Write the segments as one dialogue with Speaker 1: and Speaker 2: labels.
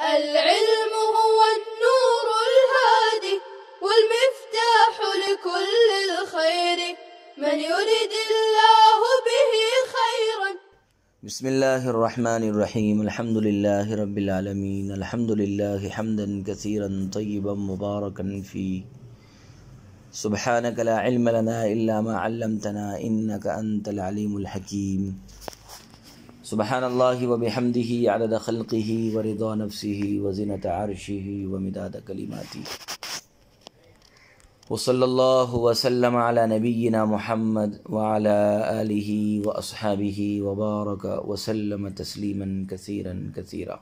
Speaker 1: العلم هو النور الهادي والمفتاح لكل الخير من يرد الله به خيرا.
Speaker 2: بسم اللہ الرحمن الرحیم الحمد للہ رب العالمین الحمد للہ حمدا کثیرا طیبا مبارکا فیہ سبحانک لا علم لنا الا ما علمتنا انک انت العلیم الحکیم سبحان اللہ وبحمدہ عدد خلقہ ورضا نفسہ وزنۃ عرشہ ومداد کلماتہ وصلی اللہ وسلم علی نبینا محمد وعلی آلہ واصحابہ وبارک وسلم تسلیما کثیرا کثیرا.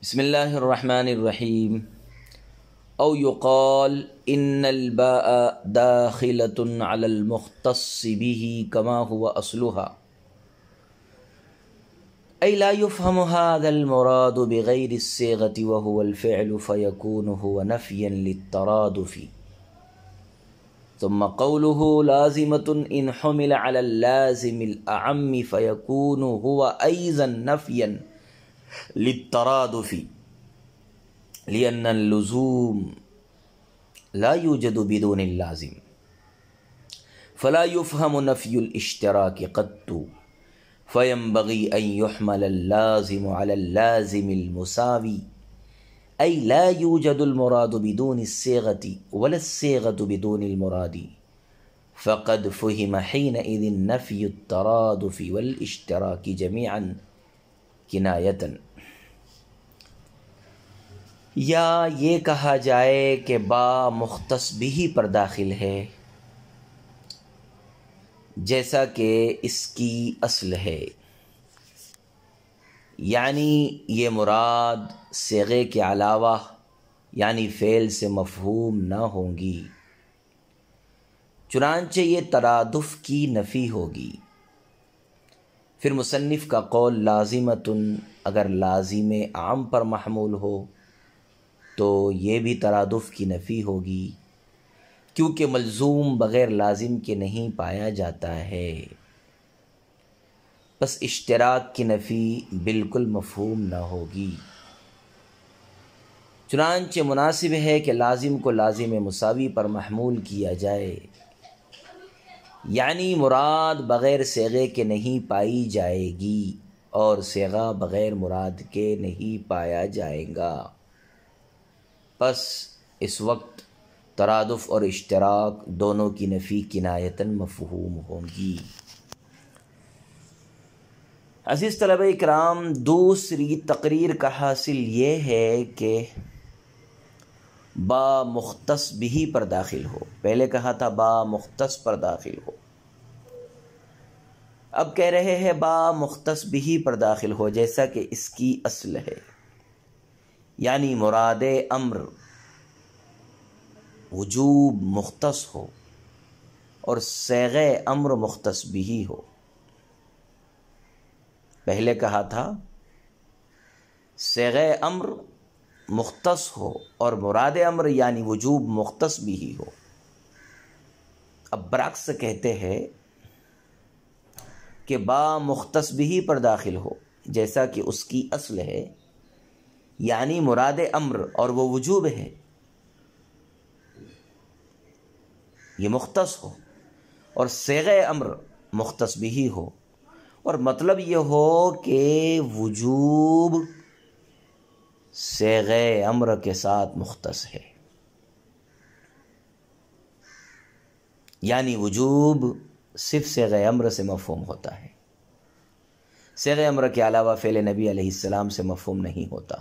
Speaker 2: بسم اللہ الرحمن الرحیم. او یقال ان الباء داخلۃ علی المختص به كما هو اصلها أي لا يفهم هذا المراد بغير الصيغة وهو الفعل فيكون هو نفيا للترادف. ثم قوله لازمة إن حمل على اللازم الأعم فيكون هو أيضا نفيا للترادف لأن اللزوم لا يوجد بدون اللازم فلا يفهم نفي الاشتراك قط فينبغي أن يحمل اللازم على اللازم المساوي أي لا يوجد المراد بدون الصيغة ولا الصيغة بدون المراد فقد فهم حينئذ نفي الترادف والاشتراك جميعا كناية. یا یہ کہا جائے کہ با مختص بھی پر داخل ہے جیسا کہ اس کی اصل ہے، یعنی یہ مراد صیغے کے علاوہ یعنی فعل سے مفہوم نہ ہوں گی، چنانچہ یہ ترادف کی نفی ہوگی. پھر مصنف کا قول لازمتن اگر لازم عام پر محمول ہو تو یہ بھی ترادف کی نفی ہوگی، کیونکہ ملزوم بغیر لازم کے نہیں پایا جاتا ہے. بس اشتراک کی نفی بالکل مفہوم نہ ہوگی. چنانچہ مناسب ہے کہ لازم کو لازم مساوی پر محمول کیا جائے، یعنی مراد بغیر صیغے کے نہیں پائی جائے گی اور صیغہ بغیر مراد کے نہیں پایا جائے گا. پس اس وقت ترادف اور اشتراک دونوں کی نفی کنایتاً مفہوم ہوں گی. عزیز طلبہ اکرام، دوسری تقریر کا حاصل یہ ہے کہ با مختص بھی پر داخل ہو. پہلے کہا تھا با مختص پر داخل ہو، اب کہہ رہے ہیں با مختص بھی پر داخل ہو جیسا کہ اس کی اصل ہے، یعنی مراد امر وجوب مختص ہو اور صیغہ امر مختص بھی ہو. پہلے کہا تھا صیغہ امر مختص ہو اور مراد امر یعنی وجوب مختص بھی ہو. اب برعکس کہتے ہیں کہ با مختص بھی پر داخل ہو جیسا کہ اس کی اصل ہے، یعنی مراد امر اور وہ وجوب ہے یہ مختص ہو اور صیغہ امر مختص بھی ہو، اور مطلب یہ ہو کہ وجوب صیغہ امر کے ساتھ مختص ہے، یعنی وجوب صرف صیغہ امر سے مفہوم ہوتا ہے، صیغہ امر کے علاوہ فعل نبی علیہ السلام سے مفہوم نہیں ہوتا.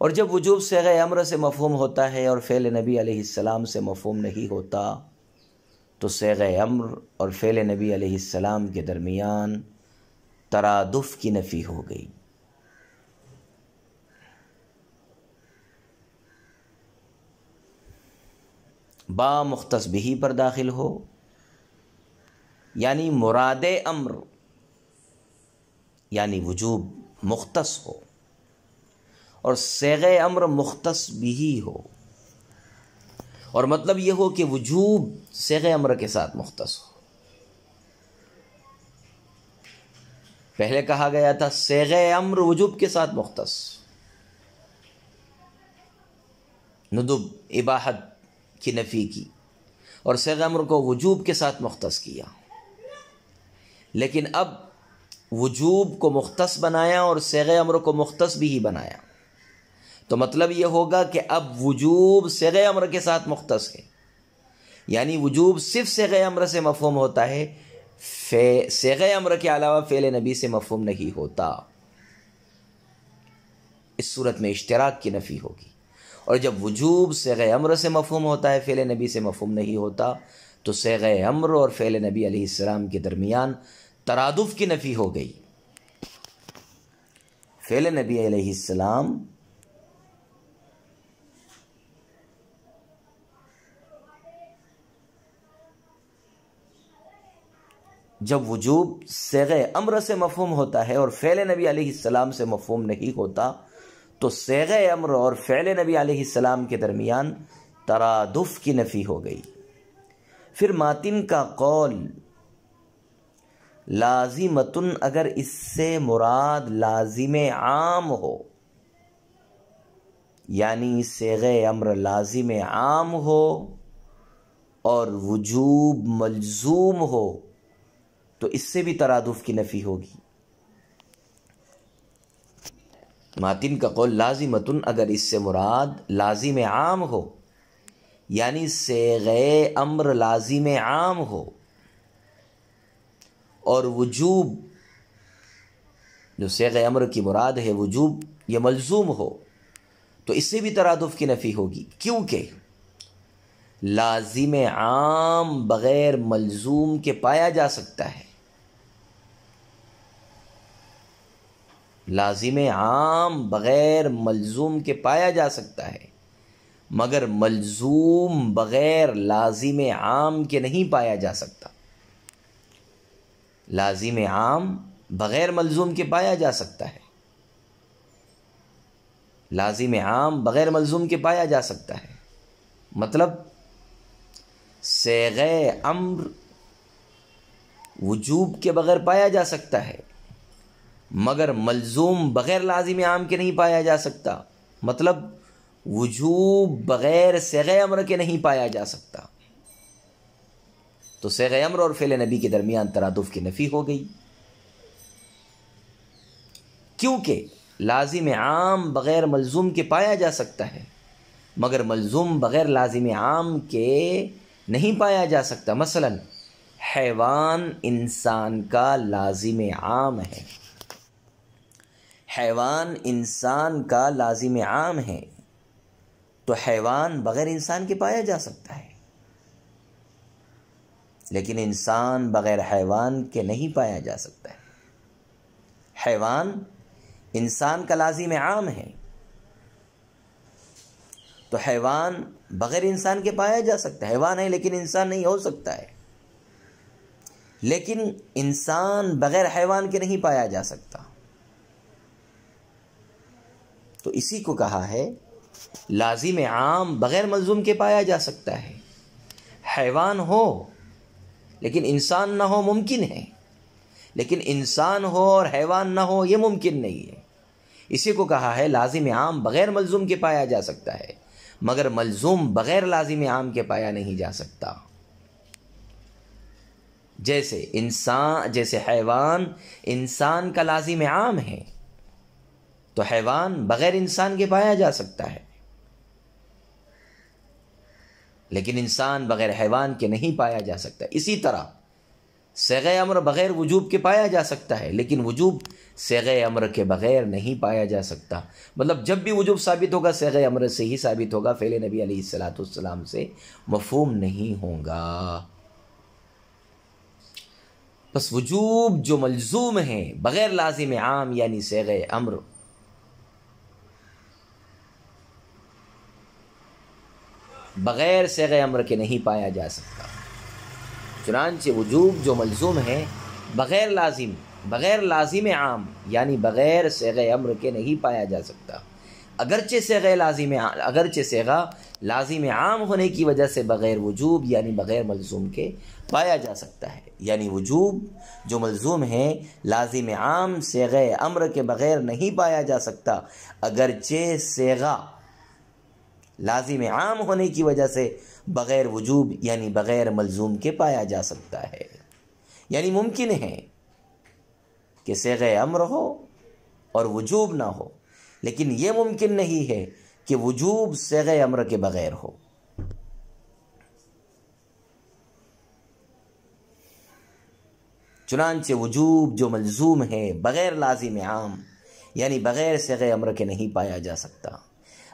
Speaker 2: اور جب وجوب صیغہ امر سے مفہوم ہوتا ہے اور فعل نبی علیہ السلام سے مفہوم نہیں ہوتا تو صیغہ امر اور فعل نبی علیہ السلام کے درمیان ترادف کی نفی ہو گئی. با مختص بھی پر داخل ہو یعنی مراد امر یعنی وجوب مختص ہو اور صیغہ امر مختص بھی ہو، اور مطلب یہ ہو کہ وجوب صیغہ امر کے ساتھ مختص ہو. پہلے کہا گیا تھا صیغہ امر وجوب کے ساتھ مختص، ندب اباحت کی نفی کی، اور صیغہ امر کو وجوب کے ساتھ مختص کیا، لیکن اب وجوب کو مختص بنایا اور صیغہ امر کو مختص بھی ہی بنایا، تو مطلب یہ ہوگا کہ اب وجوب صیغہ امر کے ساتھ مختص ہے، یعنی وجوب صرف صیغہ امر سے مفہوم ہوتا ہے، صیغہ امر کے علاوہ فعل نبی سے مفہوم نہیں ہوتا۔ اس صورت میں اشتراک کی نفی ہوگی، اور جب وجوب صیغہ امر سے مفہوم ہوتا ہے، فعل نبی سے مفہوم نہیں ہوتا، تو صیغہ امر اور فعل نبی علیہ السلام کے درمیان ترادف کی نفی ہو گئی۔ فعل نبی علیہ السلام جب وجوب صیغہ امر سے مفہوم ہوتا ہے اور فعل نبی علیہ السلام سے مفہوم نہیں ہوتا، تو صیغہ امر اور فعل نبی علیہ السلام کے درمیان ترادف کی نفی ہو گئی۔ پھر ماتن کا قول لازمتن، اگر اس سے مراد لازم عام ہو، یعنی صیغہ امر لازم عام ہو اور وجوب ملزوم ہو، تو اس سے بھی ترادف کی نفی ہوگی۔ ماتن کا قول لازمتن، اگر اس سے مراد لازم عام ہو، یعنی صیغہ امر لازم عام ہو اور وجوب، جو صیغہ امر کی مراد ہے وجوب، یہ ملزوم ہو، تو اس سے بھی ترادف کی نفی ہوگی، کیونکہ لازم عام بغیر ملزوم کے پایا جا سکتا ہے، لازم عام بغیر ملزوم کے پایا جا سکتا ہے، مگر ملزوم بغیر لازم عام کے نہیں پایا جا سکتا۔ لازم عام بغیر ملزوم کے پایا جا سکتا ہے، لازم عام بغیر ملزوم کے پایا جا سکتا ہے، مطلب صیغہ امر وجوب کے بغیر پایا جا سکتا ہے، مگر ملزوم بغیر لازم عام کے نہیں پایا جا سکتا، مطلب وجوب بغیر صیغہ امر کے نہیں پایا جا سکتا، تو صیغہ امر اور فعل نبی کے درمیان ترادف کی نفی ہو گئی، کیونکہ لازم عام بغیر ملزوم کے پایا جا سکتا ہے، مگر ملزوم بغیر لازم عام کے نہیں پایا جا سکتا۔ مثلا حیوان انسان کا لازم عام ہے، حیوان انسان کا لازم عام ہے، تو حیوان بغیر انسان کے پایا جا سکتا ہے، لیکن انسان بغیر حیوان کے نہیں پایا جا سکتا ہے۔ حیوان انسان کا لازم عام ہے، تو حیوان بغیر انسان کے پایا جا سکتا ہے، حیوان ہے لیکن انسان نہیں ہو سکتا ہے، لیکن انسان بغیر حیوان کے نہیں پایا جا سکتا، تو اسی کو کہا ہے لازم عام بغیر ملزوم کے پایا جا سکتا ہے، حیوان ہو لیکن انسان نہ ہو ممکن ہے، لیکن انسان ہو اور حیوان نہ ہو یہ ممکن نہیں ہے، اسی کو کہا ہے لازم عام بغیر ملزوم کے پایا جا سکتا ہے، مگر ملزوم بغیر لازم عام کے پایا نہیں جا سکتا۔ جیسے حیوان انسان کا لازم عام ہے، تو حیوان بغیر انسان کے پایا جا سکتا ہے، لیکن انسان بغیر حیوان کے نہیں پایا جا سکتا۔ اسی طرح صیغہ امر بغیر وجوب کے پایا جا سکتا ہے، لیکن وجوب صیغہ امر کے بغیر نہیں پایا جا سکتا، مطلب جب بھی وجوب ثابت ہوگا صیغہ امر سے ہی ثابت ہوگا، فعل نبی علیہ السلام سے مفہوم نہیں ہوگا۔ بس وجوب جو ملزوم ہے بغیر لازم عام یعنی صیغہ امر، بغیر صیغہ امر کے نہیں پایا جا سکتا، چنانچہ وجوب جو ملزوم ہے بغیر لازم عام یعنی بغیر صیغہ امر کے نہیں پایا جا سکتا، اگرچہ صیغہ لازم عام ہونے کی وجہ سے بغیر وجوب یعنی بغیر ملزوم کے پایا جا سکتا ہے، یعنی وجوب جو ملزوم ہے لازم عام صیغہ امر کے بغیر نہیں پایا جا سکتا، اگرچہ صیغہ لازم عام ہونے کی وجہ سے بغیر وجوب یعنی بغیر ملزوم کے پایا جا سکتا ہے۔ یعنی ممکن ہے کہ صیغہ امر ہو اور وجوب نہ ہو، لیکن یہ ممکن نہیں ہے کہ وجوب صیغہ امر کے بغیر ہو۔ چنانچہ وجوب جو ملزوم ہے بغیر لازم عام یعنی بغیر صیغہ امر کے نہیں پایا جا سکتا،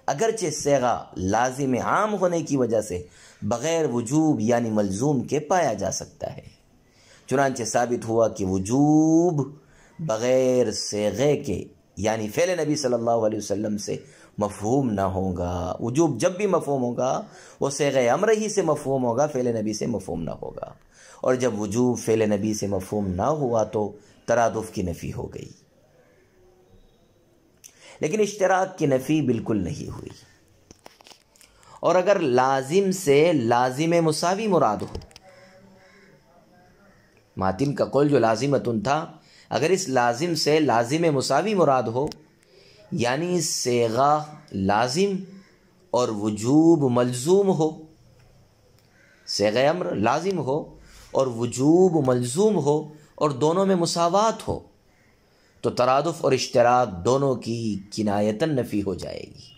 Speaker 2: اگرچہ صیغہ لازم عام ہونے کی وجہ سے بغیر وجوب یعنی ملزوم کے پایا جا سکتا ہے۔ چنانچہ ثابت ہوا کہ وجوب بغیر صیغے کے یعنی فعل نبی صلی اللہ علیہ وسلم سے مفہوم نہ ہوگا۔ وجوب جب بھی مفہوم ہوگا وہ صیغہ امر ہی سے مفہوم ہوگا، فعل نبی سے مفہوم نہ ہوگا، اور جب وجوب فعل نبی سے مفہوم نہ ہوا تو ترادف کی نفی ہو گئی، لیکن اشتراک کی نفی بالکل نہیں ہوئی۔ اور اگر لازم سے لازم مساوی مراد ہو، ماتن کا قول جو لازمتن تھا، اگر اس لازم سے لازم مساوی مراد ہو یعنی صیغہ لازم اور وجوب ملزوم ہو، صیغہ امر لازم ہو اور وجوب ملزوم ہو اور دونوں میں مساوات ہو تو ترادف اور اشتراک دونوں کی کنایتاً نفی ہو جائے گی۔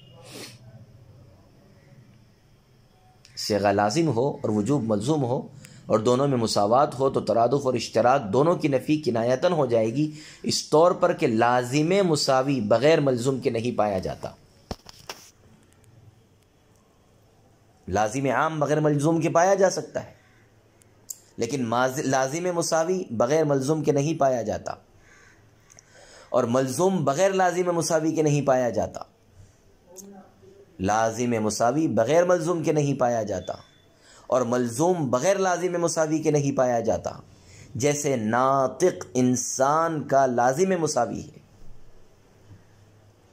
Speaker 2: صیغہ لازم ہو اور وجوب ملزوم ہو اور دونوں میں مساوات ہو تو ترادف اور اشتراک دونوں کی نفی کنایتاً ہو جائے گی، اس طور پر کہ لازم مساوی بغیر ملزوم کے نہیں پایا جاتا۔ لازم عام بغیر ملزوم کے پایا جا سکتا ہے، لیکن لازم مساوی بغیر ملزوم کے نہیں پایا جاتا، اور ملزوم بغیر لازم مساوی کے نہیں پایا جاتا۔ لازم مساوی بغیر ملزوم کے نہیں پایا جاتا اور ملزوم بغیر لازم مساوی کے نہیں پایا جاتا، جیسے ناطق انسان کا لازم مساوی ہے،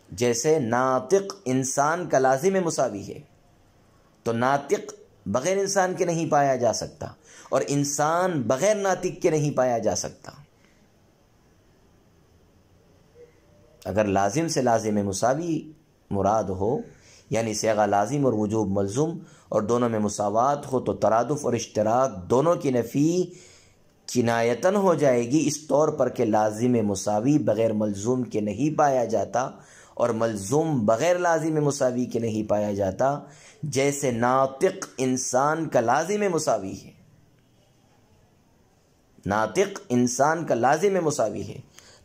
Speaker 2: جیسے ناطق انسان کا لازم مساوی ہے تو ناطق بغیر انسان کے نہیں پایا جا سکتا اور انسان بغیر ناطق کے نہیں پایا جا سکتا۔ اگر لازم سے لازم مساوی مراد ہو یعنی صیغہ لازم اور وجوب ملزوم اور دونوں میں مساوات ہو تو ترادف اور اشتراک دونوں کی نفی کنایتاً ہو جائے گی، اس طور پر کہ لازم مساوی بغیر ملزوم کے نہیں پایا جاتا اور ملزوم بغیر لازم مساوی کے نہیں پایا جاتا، جیسے ناطق انسان کا لازم مساوی ہے۔ ناطق انسان کا لازم مساوی ہے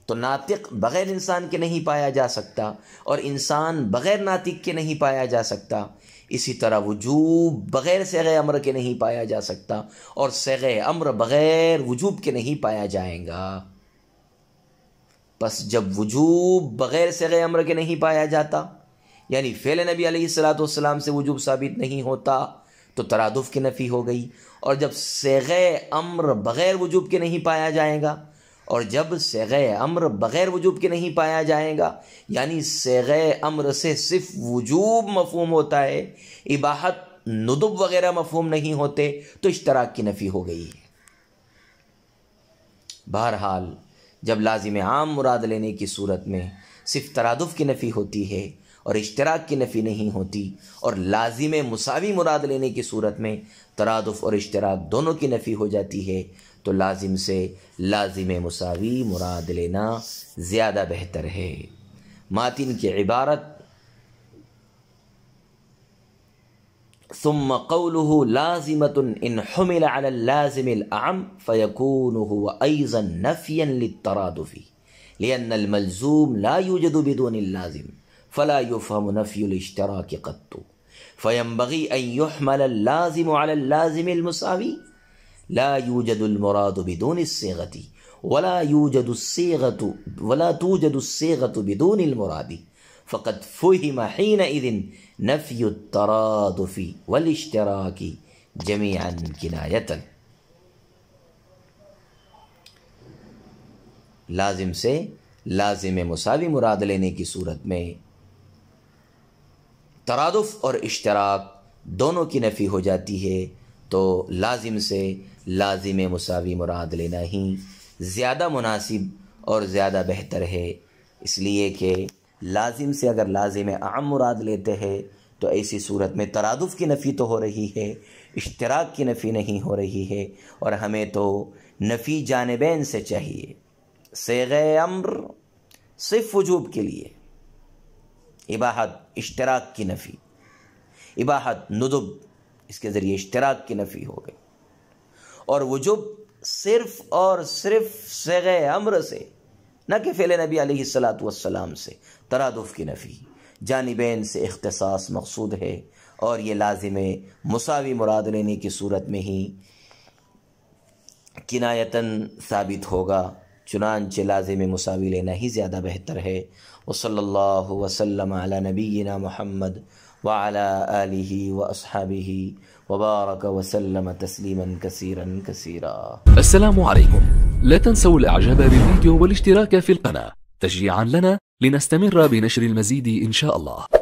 Speaker 2: تو ناطق بغیر انسان کے نہیں پایا جا سکتا اور انسان بغیر ناطق کے نہیں پایا جا سکتا۔ اسی طرح وجوب بغیر صیغہ امر کے نہیں پایا جا سکتا اور صیغہ امر بغیر وجوب کے نہیں پایا جائے گا۔ پس جب وجوب بغیر صیغہ امر کے نہیں پایا جاتا یعنی فعل نبی علیہ الصلوۃ والسلام سے وجوب ثابت نہیں ہوتا تو ترادف کی نفی ہو گئی، اور جب صیغہ امر بغیر وجوب کے نہیں پایا جائے گا اور جب صیغہ امر بغیر وجوب کے نہیں پایا جائے گا یعنی صیغہ امر سے صرف وجوب مفہوم ہوتا ہے، اباحت ندب وغیرہ مفہوم نہیں ہوتے تو اشتراک کی نفی ہو گئی ہے۔ بہرحال جب لازم عام مراد لینے کی صورت میں صرف ترادف کی نفی ہوتی ہے اور اشتراک کی نفی نہیں ہوتی، اور لازم مساوی مراد لینے کی صورت میں ترادف اور اشتراک دونوں کی نفی ہو جاتی ہے، تو لازم سے لازم مساوی مراد لینا زیادہ بہتر ہے۔ ماتن کی عبارت ثم قوله لازمة ان حمل على اللازم الأعم فيكون هو أيضا نفيا للترادف لأن الملزوم لا يوجد بدون اللازم فلا يفهم نفي الاشتراك قط، فينبغي أن يحمل اللازم على اللازم المساوي، لا يوجد المراد بدون الصيغة ولا توجد الصيغة بدون المراد، فقد فهم حينئذ نفي الترادف والاشتراك جميعا کنایتاً۔ لازم سے لازم مساوی مراد لینے کی صورت میں ترادف اور اشتراک دونوں کی نفی ہو جاتی ہے تو لازم سے لازم مساوی مراد لینا ہی زیادہ مناسب اور زیادہ بہتر ہے، اس لیے کہ لازم سے اگر لازم اعم مراد لیتے ہیں تو ایسی صورت میں ترادف کی نفی تو ہو رہی ہے، اشتراک کی نفی نہیں ہو رہی ہے، اور ہمیں تو نفی جانبین سے چاہیے۔ صیغہ امر صرف وجوب کے لیے، اباحت اشتراک کی نفی، اباحت ندب اس کے ذریعے اشتراک کی نفی ہو گئی، اور وجوب صرف اور صرف صیغہ امر سے، نہ کہ فعل نبی علیہ السلام سے، ترادف کی نفی، جانبین سے اختصاص مقصود ہے، اور یہ لازم مساوی مراد لینے کی صورت میں ہی کنایتاً ثابت ہوگا، چنانچہ لازم مساوی لینا ہی زیادہ بہتر ہے۔ وصلی اللہ وسلم علی نبینا محمد وعلی آلہ واصحابہ وبارک وسلم تسلیما کثیرا کثیرا۔
Speaker 3: السلام عليكم، لا تنسوا الاعجاب بالفيديو والاشتراك في القناة تشجيعا لنا لنستمر بنشر المزيد إن شاء الله.